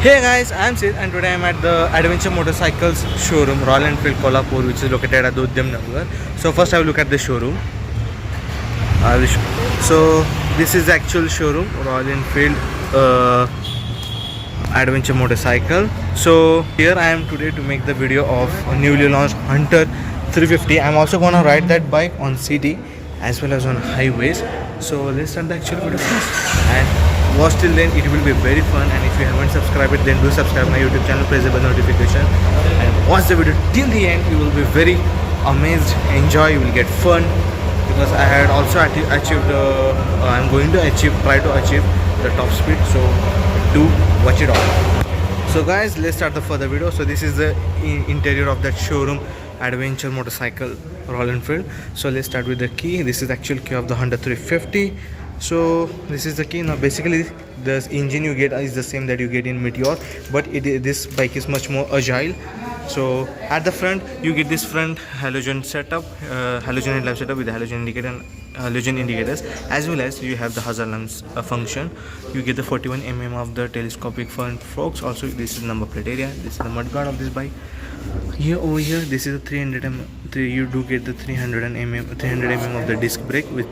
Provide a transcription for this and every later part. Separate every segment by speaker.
Speaker 1: Hey guys, I'm Sid and today I'm at the Adventure Motorcycles showroom, Royal Enfield Kolhapur, which is located at the Udyam Nagar. So first I will look at the showroom. So this is the actual showroom, Royal Enfield Adventure Motorcycle. So here I am today to make the video of a newly launched Hunter 350. I'm also gonna ride that bike on city as well as on highways. So let's start the actual video first. And watch till then, it will be very fun. And if you haven't subscribed it, then do subscribe my YouTube channel, press the bell notification and watch the video till the end. You will be very amazed, enjoy, you will get fun, because I had also achieved I'm going to try to achieve the top speed, so do watch it all. So guys, let's start the further video. So this is the interior of that showroom, Adventure Motorcycle Royal Enfield. So let's start with the key. This is the actual key of the Honda 350. So this is the key. Now basically the engine you get is the same that you get in Meteor, but this bike is much more agile. So at the front you get this front halogen setup, halogen headlamp setup with the halogen indicator and halogen indicators, as well as you have the hazard lamps function. You get the 41 mm of the telescopic front forks. Also this is number plate area. This is the mudguard of this bike. Here over here, this is a 300 mm. You do get the 300 mm of the disc brake with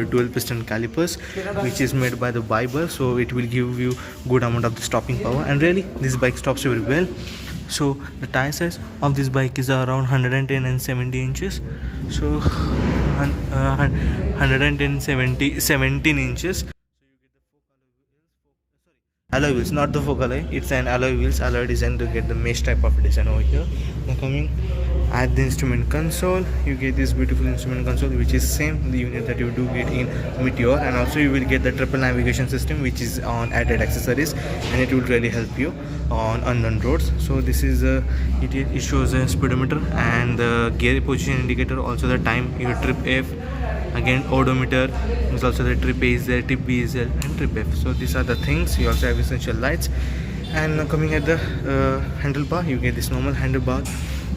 Speaker 1: dual piston calipers, which is made by the Biber, so it will give you good amount of the stopping power, and really this bike stops very well. So the tire size of this bike is around 110 and 70 inches. So 110 17 inches. Alloy wheels, not the fork alloy, it's an alloy wheels, alloy design to get the mesh type of design over here. Now coming at the instrument console, you get this beautiful instrument console, which is same the unit that you do get in Meteor, and also you will get the triple navigation system, which is on added accessories, and it will really help you on unknown roads. So this is it shows a speedometer and the gear position indicator, also the time, your trip F, again odometer, is also the trip A is there, trip B is there, and trip F. So these are the things. You also have essential lights. And now coming at the handlebar, you get this normal handlebar.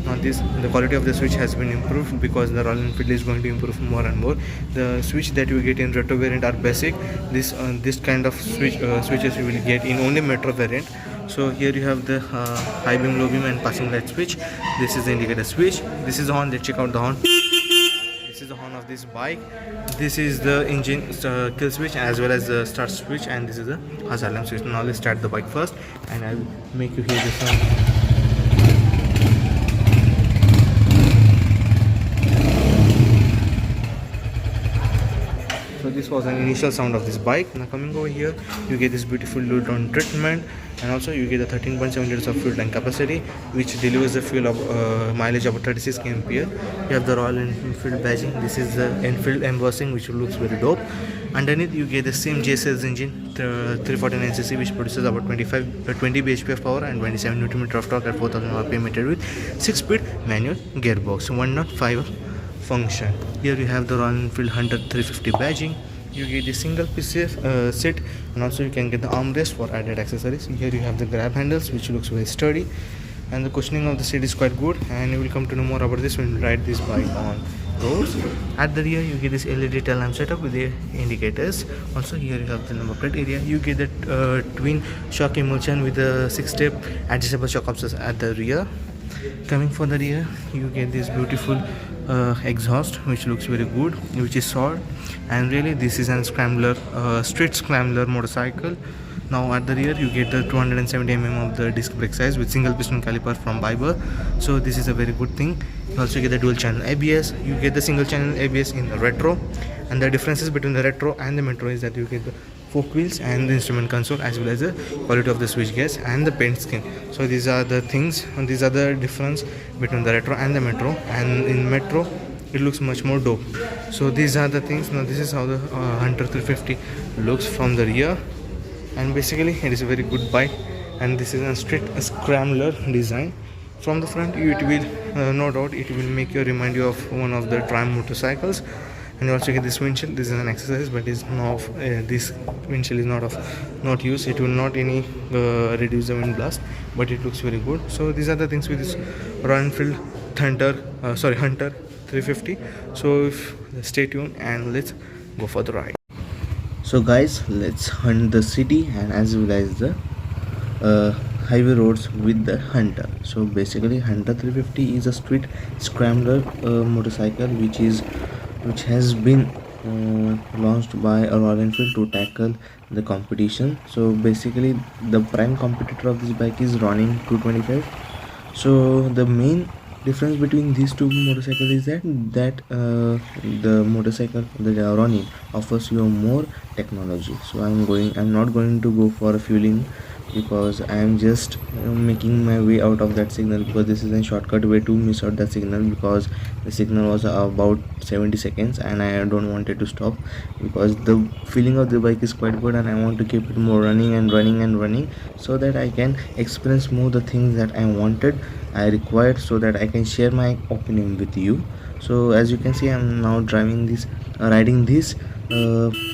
Speaker 1: Now the quality of the switch has been improved because the Royal Enfield is going to improve more and more. The switch that you get in retro variant are basic. This kind of switches you will get in only metro variant. So here you have the high beam, low beam, and passing light switch. This is the indicator switch. This is the horn. Let's check out the horn. This is the horn of this bike. This is the engine kill switch as well as the start switch, and this is the hazard lamp switch. Now let's start the bike first, and I'll make you hear the sound. So this was an initial sound of this bike. Now coming over here, you get this beautiful dual tone treatment, and also you get the 13.7 liters of fuel tank capacity, which delivers the fuel of mileage of 36 kmph. You have the Royal Enfield badging. This is the Enfield embossing, which looks very dope. Underneath you get the same JSL's engine, 349cc, which produces about 20 bhp of power and 27 Nm of torque at 4000 rpm, mated with 6-speed manual gearbox, 1.5 function. Here you have the Royal Enfield Hunter 350 badging. You get the single piece seat, and also you can get the armrest for added accessories. Here you have the grab handles, which looks very sturdy, and the cushioning of the seat is quite good, and you will come to know more about this when you ride this bike on roads. At the rear you get this LED tail lamp setup with the indicators. Also here you have the number plate area. You get the twin shock emulsion with the 6-step adjustable shock absorbers at the rear. Coming for the rear, you get this beautiful exhaust, which looks very good, which is solid, and really this is an scrambler, street scrambler motorcycle. Now at the rear you get the 270 mm of the disc brake size with single piston caliper from Biber, so this is a very good thing. You also get the dual channel ABS. You get the single channel ABS in the retro, and the differences between the retro and the metro is that you get the fork wheels and the instrument console, as well as the quality of the switch gears and the paint scheme. So these are the things, and these are the difference between the retro and the metro, and in metro it looks much more dope. So these are the things. Now this is how the Hunter 350 looks from the rear, and basically it is a very good bike, and this is a street scrambler design. From the front, it will no doubt it will make you remind you of one of the Triumph motorcycles. And you also get this windshield. This is an accessory, but is not this windshield is not used. It will not any reduce the wind blast, but it looks very good. So these are the things with this Royal Enfield Hunter 350. So stay tuned and let's go for the ride. So guys, let's hunt the city and as well as the
Speaker 2: highway roads with the Hunter. So basically, Hunter 350 is a street scrambler motorcycle which has been launched by Royal Enfield to tackle the competition. So basically, the prime competitor of this bike is Ronin 225. So the main difference between these two motorcycles is that the motorcycle, the Ronin, offers you more technology. So I'm not going to go for a fueling because I am just making my way out of that signal, because this is a shortcut way to miss out that signal, because the signal was about 70 seconds and I don't want it to stop, because the feeling of the bike is quite good and I want to keep it more running and running and running, so that I can experience more the things that I required, so that I can share my opinion with you. So as you can see, I'm now riding this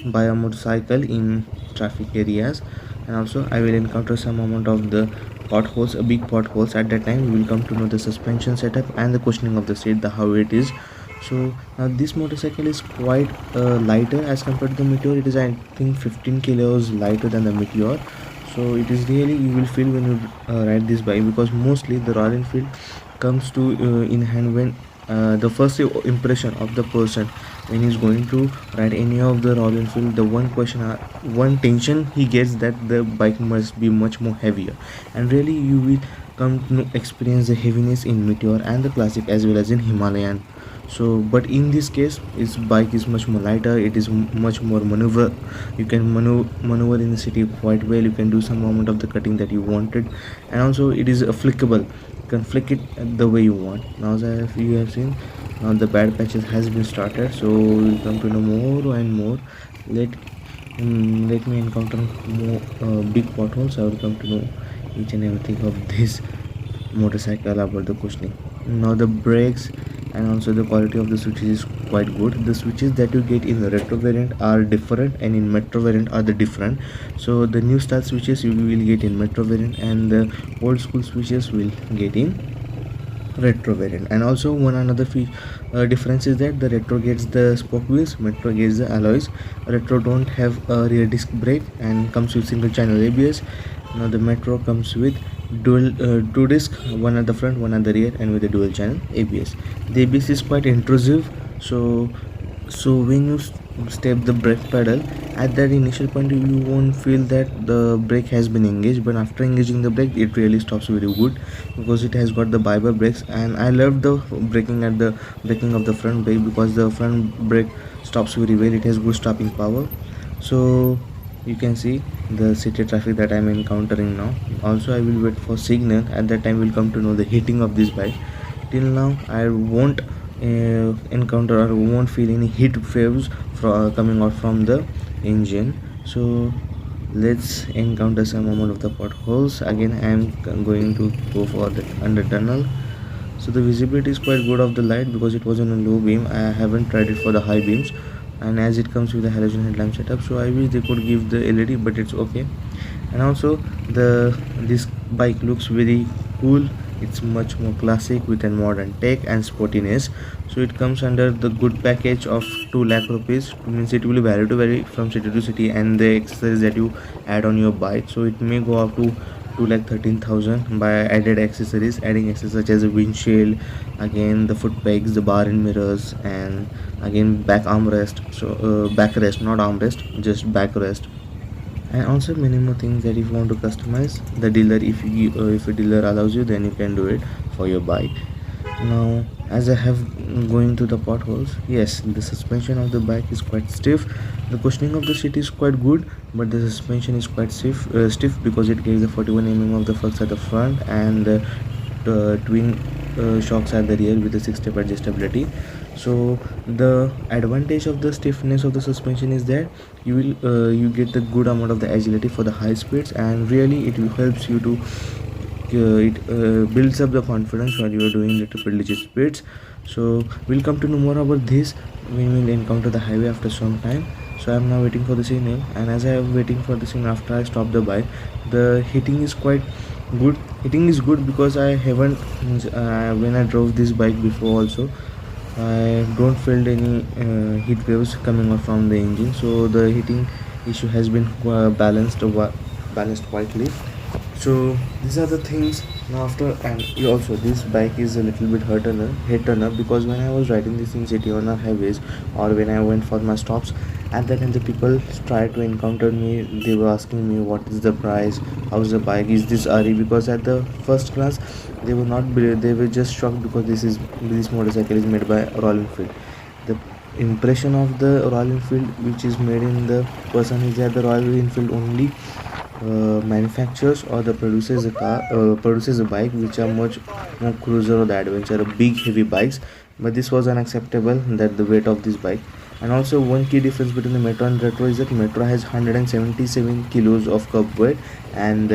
Speaker 2: by a motorcycle in traffic areas, and also I will encounter some amount of the potholes, big potholes. At that time we will come to know the suspension setup and the cushioning of the seat, the how it is. So now this motorcycle is quite lighter as compared to the Meteor. It is, I think, 15 kilos lighter than the Meteor. So it is really, you will feel when you ride this bike, because mostly the Royal Enfield comes to in hand when the first impression of the person when he's going to ride any of the Royal Enfield, the one tension he gets, that the bike must be much more heavier, and really you will come to experience the heaviness in Meteor and the Classic as well as in Himalayan. So but in this case, its bike is much more lighter, it is much more maneuver, you can maneuver in the city quite well, you can do some amount of the cutting that you wanted, and also it is flickable, you can flick it the way you want. Now as you have seen, now the bad patches has been started, so we'll come to know more and more. Let me encounter more big potholes, I will come to know each and everything of this motorcycle about the cushioning. Now the brakes and also the quality of the switches is quite good. The switches that you get in the retro variant are different and in metro variant are the different. So the new style switches you will get in metro variant, and the old school switches will get in retro variant. And also one another difference is that the retro gets the spoke wheels, metro gets the alloys. Retro don't have a rear disc brake and comes with single channel ABS. Now the metro comes with two disc, one at the front, one at the rear, and with a dual channel ABS. The ABS is quite intrusive, so when you step the brake pedal, at that initial point you won't feel that the brake has been engaged, but after engaging the brake it really stops very good, because it has got the biber brakes. And I love the braking of the front brake, because the front brake stops very well, it has good stopping power. So you can see the city traffic that I'm encountering now. Also I will wait for signal, at that time we'll come to know the heating of this bike. Till now I won't encounter or won't feel any heat waves coming out from the engine. So let's encounter some amount of the potholes. Again I am going to go for the under tunnel. So the visibility is quite good of the light, because it was on a low beam, I haven't tried it for the high beams, and as it comes with a halogen headlamp setup, so I wish they could give the LED, but it's okay. And also this bike looks very cool, it's much more classic with a modern tech and sportiness. So it comes under the good package of 2 lakh rupees, means it will vary to vary from city to city, and the accessories that you add on your bike, so it may go up to 2,13,000 by adding accessories such as a windshield, again the foot pegs, the bar and mirrors, and again back armrest, so backrest, not armrest, just backrest, and also many more things that if you want to customize the dealer, if a dealer allows you, then you can do it for your bike. Now as I have going to the potholes, yes, the suspension of the bike is quite stiff, the cushioning of the seat is quite good, but the suspension is quite stiff, because it gives the 41 of the flux at the front and the twin shocks at the rear with the 6-step adjustability. So the advantage of the stiffness of the suspension is that you get the good amount of the agility for the high speeds, and really it helps you to it builds up the confidence while you are doing the triple digit speeds. So we'll come to know more about this when we'll encounter the highway after some time. So I'm now waiting for the signal, and as I am waiting for the signal after I stop the bike, the heating is quite good. Heating is good because I haven't when I drove this bike before also, I don't feel any heat waves coming out from the engine, so the heating issue has been balanced quietly. So these are the things. Now after, and also this bike is a little bit head turner, because when I was riding this in city on our highways, or when I went for my stops, at that time the people tried to encounter me. They were asking me what is the price, how's the bike, is this RE, because at the first glance they were not they were just shocked, because this motorcycle is made by Royal Enfield. The impression of the Royal Enfield which is made in the person is that the Royal Enfield only manufactures or the produces a bike which are much more cruiser or the adventure, big heavy bikes. But this was unacceptable, that the weight of this bike. And also one key difference between the Metro and Retro is that Metro has 177 kilos of curb weight, and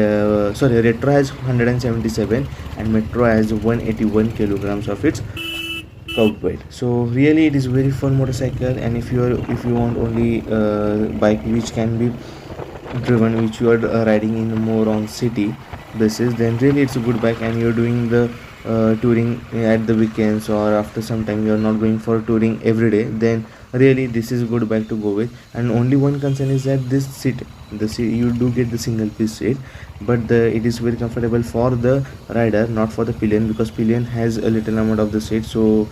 Speaker 2: sorry, Retro has 177 and Metro has 181 kilograms of its curb weight. So really it is very fun motorcycle, and if you want only bike which can be driven, which you are riding in more on city basis, then really it's a good bike, and you're doing the touring at the weekends, or after some time you're not going for touring every day, then really this is a good bike to go with. And only one concern is that this seat you do get the single piece seat, but it is very comfortable for the rider, not for the pillion, because pillion has a little amount of the seat, so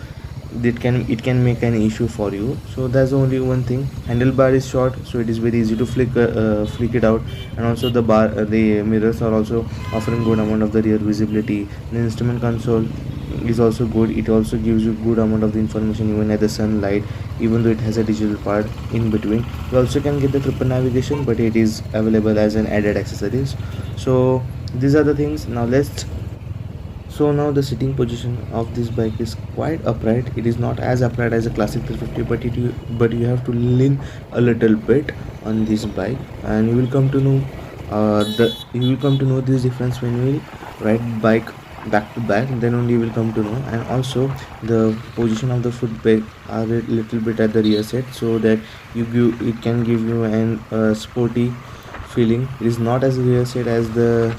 Speaker 2: it can make an issue for you. So that's only one thing. Handlebar is short, so it is very easy to flick it out. And also the mirrors are also offering good amount of the rear visibility. The instrument console is also good. It also gives you good amount of the information even at the sunlight, even though it has a digital part in between. You also can get the triple navigation, but it is available as an added accessories. So these are the things. So now the sitting position of this bike is quite upright. It is not as upright as a classic 350, but you have to lean a little bit on this bike, and you will come to know this difference when you will ride bike back to back. Then only you will come to know. And also the position of the foot brake are a little bit at the rear side, so that it can give you an sporty feeling. It is not as rear side as the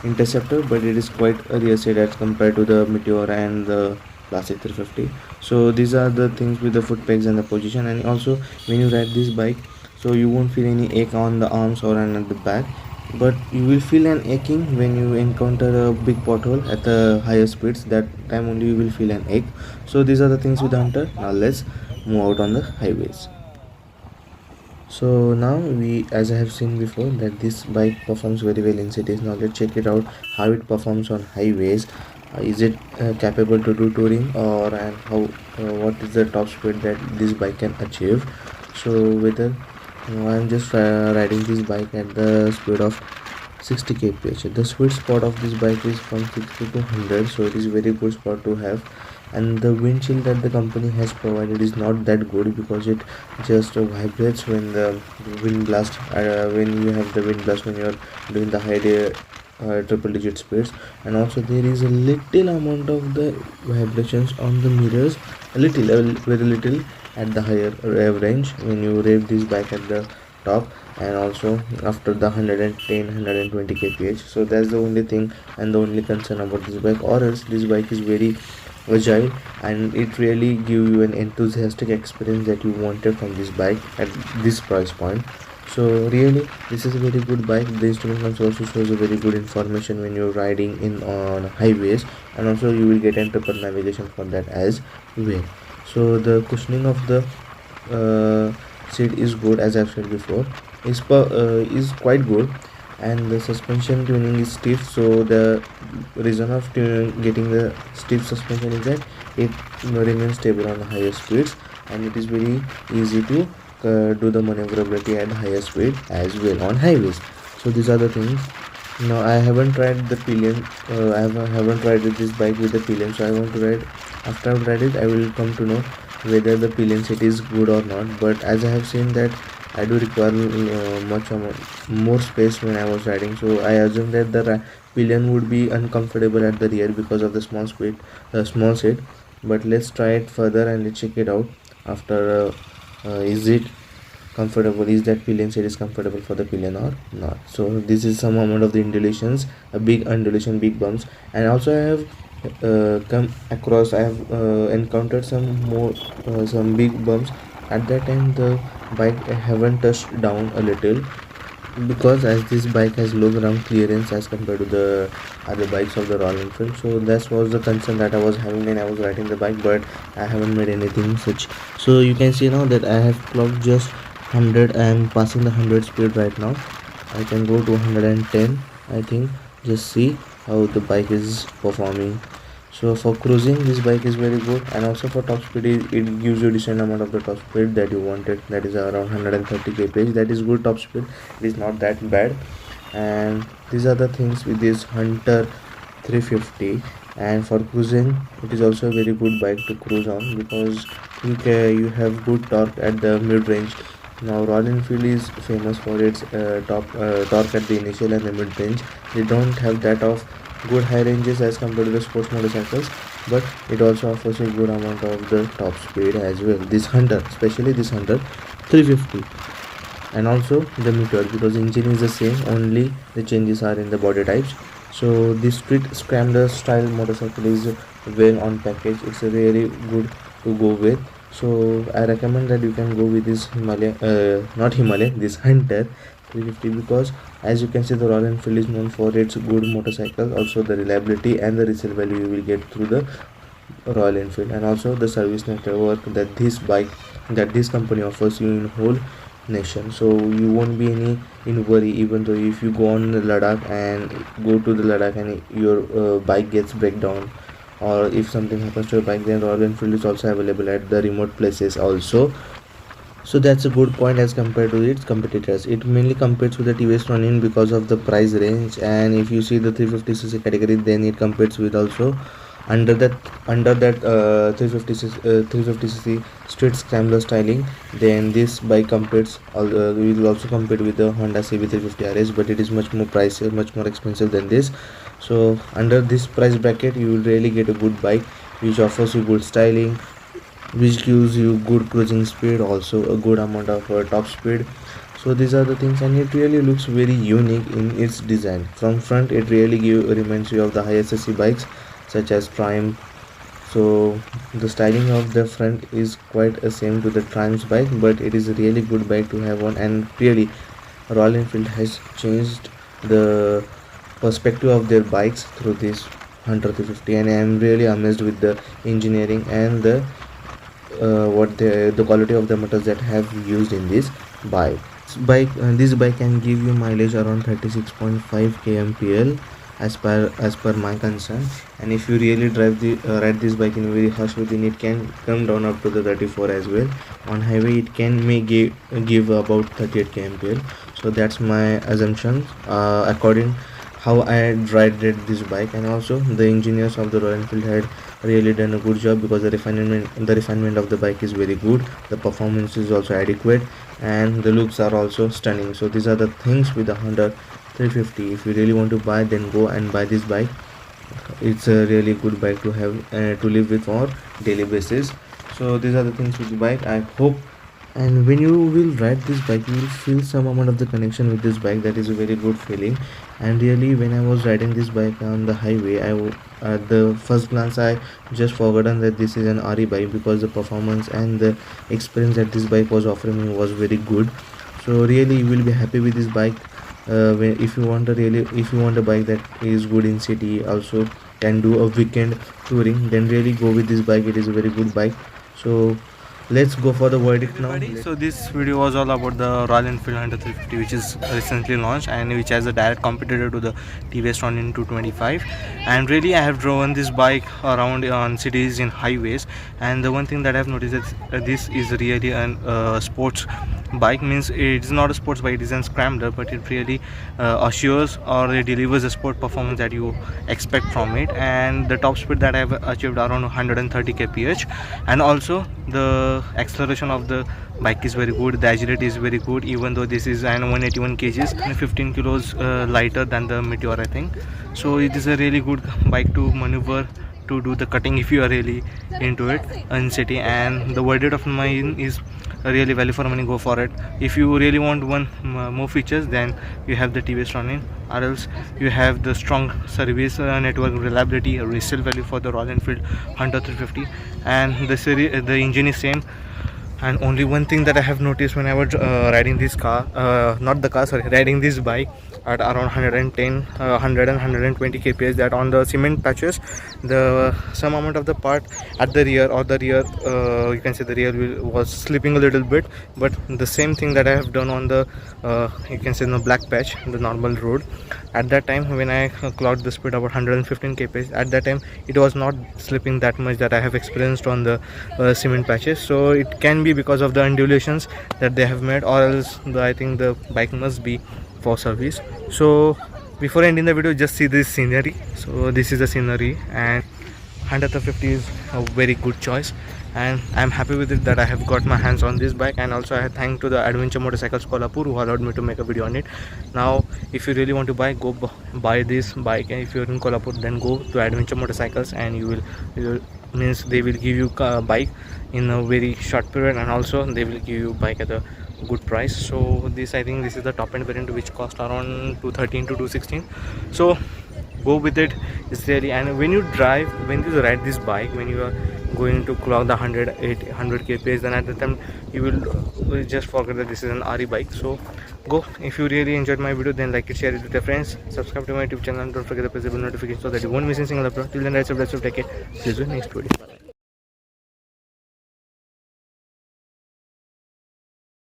Speaker 2: Interceptor, but it is quite a rear side as compared to the Meteor and the classic 350. So these are the things with the foot pegs and the position. And also when you ride this bike, so you won't feel any ache on the arms or at the back, but you will feel an aching when you encounter a big pothole at the higher speeds. That time only you will feel an ache. So these are the things with the Hunter. Now let's move out on the highways. So now as I have seen before, that this bike performs very well in cities. Now let's check it out, how it performs on highways. Is it capable to do touring, and how what is the top speed that this bike can achieve? So whether I'm just riding this bike at the speed of 60 kph. The sweet spot of this bike is from 60 to 100, so it is very good spot to have. And the windshield that the company has provided is not that good, because it just vibrates when the wind blast when you have the wind blast when you are doing the high triple digit speeds. And also there is a little amount of the vibrations on the mirrors, very little at the higher rev range when you rev this bike at the top, and also after the 120 kph. So that's the only thing and the only concern about this bike, or else this bike is very agile, and it really give you an enthusiastic experience that you wanted from this bike at this price point. So really this is a very good bike. The instrument console also shows a very good information when you're riding in on highways, and also you will get a triple navigation for that as well. So the cushioning of the seat is good, as I've said before, is quite good. And the suspension tuning is stiff, so the reason of getting the stiff suspension is that it remains stable on higher speeds, and it is very easy to do the maneuverability at higher speed as well on highways. So these are the things. Now I haven't tried the pillion. I haven't tried this bike with the pillion, so I want to ride. After I've tried it, I will come to know whether the pillion seat is good or not. But as I have seen that I do require much more space when I was riding, so I assume that the pillion would be uncomfortable at the rear because of the small seat. But let's try it further and let's check it out. After is it comfortable? Is that pillion seat is comfortable for the pillion or not? So this is some amount of the undulations, a big undulation, big bumps, and also I have I have encountered some big bumps. At that time the bike haven't touched down a little, because as this bike has low ground clearance as compared to the other bikes of the Royal Enfield. So that was the concern that I was having when I was riding the bike, but I haven't made anything such. So you can see now that I have clocked just 100. I am passing the 100 speed right now. I can go to 110, I think. Just see how the bike is performing. So for cruising this bike is very good, and also for top speed it gives you decent amount of the top speed that you wanted, that is around 130 kph. That is good top speed, it is not that bad. And these are the things with this Hunter 350. And for cruising it is also a very good bike to cruise on, because you have good torque at the mid range. Now Royal Enfield is famous for its top torque at the initial and the mid range. They don't have that of good high ranges as compared to the sports motorcycles, but it also offers a good amount of the top speed as well. This Hunter, especially this Hunter 350, and also the Meteor, because engine is the same, only the changes are in the body types. So this street scrambler style motorcycle is well on package. It's a really good to go with. So I recommend that you can go with this not Himalayan, this Hunter 350, because as you can see the Royal Enfield is known for its good motorcycle, also the reliability and the resale value you will get through the Royal Enfield, and also the service network that this company offers you in whole nation. So you won't be any in worry, even though if you go on the Ladakh and go to the Ladakh and your bike gets breakdown, or if something happens to your bike, then Royal Enfield is also available at the remote places also. So that's a good point as compared to its competitors. It mainly competes with the TVS Ronin because of the price range, and if you see the 350cc category, then it competes with also under that 350cc street scrambler styling. Then this bike competes will also compete with the Honda CB350 RS, but it is much more pricier, much more expensive than this. So under this price bracket you will really get a good bike which offers you good styling, which gives you good cruising speed, also a good amount of top speed. So these are the things, and it really looks very unique in its design. From front it really reminds you of the high SSC bikes such as Triumph. So the styling of the front is quite the same to the Triumph's bike, but it is a really good bike to have on. And really Royal Enfield has changed the perspective of their bikes through this Hunter 350, and I am really amazed with the engineering and the the quality of the motors that have used in this bike. This bike can give you mileage around 36.5 kmpl as per my concern, and if you really ride this bike in very harsh within, it can come down up to the 34 as well. On highway it may give about 38 kmpl. So that's my assumption according how I rated this bike. And also the engineers of the Royal Enfield had really done a good job, because the refinement of the bike is very good, the performance is also adequate, and the looks are also stunning. So these are the things with the Honda 350. If you really want to buy, then go and buy this bike. It's a really good bike to have to live with for daily basis. So these are the things with the bike, I hope. And when you will ride this bike, you will feel some amount of the connection with this bike. That is a very good feeling. And really when I was riding this bike on the highway, at the first glance I just forgotten that this is an RE bike, because the performance and the experience that this bike was offering me was very good. So really you will be happy with this bike. If you want a bike that is good in city, also can do a weekend touring, then really go with this bike. It is a very good bike. So let's go for the verdict now.
Speaker 1: So this video was all about the Royal Enfield Hunter 350, which is recently launched and which has a direct competitor to the TVS Ronin 225. And really I have driven this bike around on cities in highways, and the one thing that I have noticed is this is really a sports bike. Means it is not a sports bike, it is a scrambler, but it really assures or it delivers a sport performance that you expect from it. And the top speed that I have achieved around 130 kph, and also the acceleration of the bike is very good, the agility is very good, even though this is an 181 kgs and 15 kilos lighter than the Meteor, I think. So it is a really good bike to maneuver, to do the cutting if you are really into it in city. And the verdict of mine is really value for money, go for it. If you really want one more features, then you have the TVS Ronin, or else you have the strong service network, reliability, resale value for the Royal Enfield Hunter 350. And the engine is same, And only one thing that I have noticed when I was riding this car, not the car, sorry, riding this bike at around 110, 100 and 120 kph, that on the cement patches, the some amount of the part at the rear, or the rear, you can say the rear wheel was slipping a little bit. But the same thing that I have done on the, you can say, the black patch, the normal road, at that time when I clocked the speed about 115 kph, at that time it was not slipping that much that I have experienced on the cement patches. So it can be because of the undulations that they have made, or else I think the bike must be for service. So before ending the video, just see this scenery. So this is the scenery, and 150 is a very good choice, and I'm happy with it that I have got my hands on this bike. And also I thank to the Adventure Motorcycles Kolhapur who allowed me to make a video on it. Now if you really want to buy, go buy this bike, and if you're in Kolhapur, then go to Adventure Motorcycles, and you will means they will give you a bike in a very short period, and also they will give you bike at a good price. So this, I think this is the top end variant, which cost around 213 to 216. So go with it. It's really, and when you ride this bike, when you are going to clock the 100 kph, then at the time you will just forget that this is an RE bike. So go. If you really enjoyed my video, then like it, share it with your friends, subscribe to my YouTube channel, and don't forget to press the bell notification so that you won't miss a single upload. Till then, take care. See you in the next video. Bye.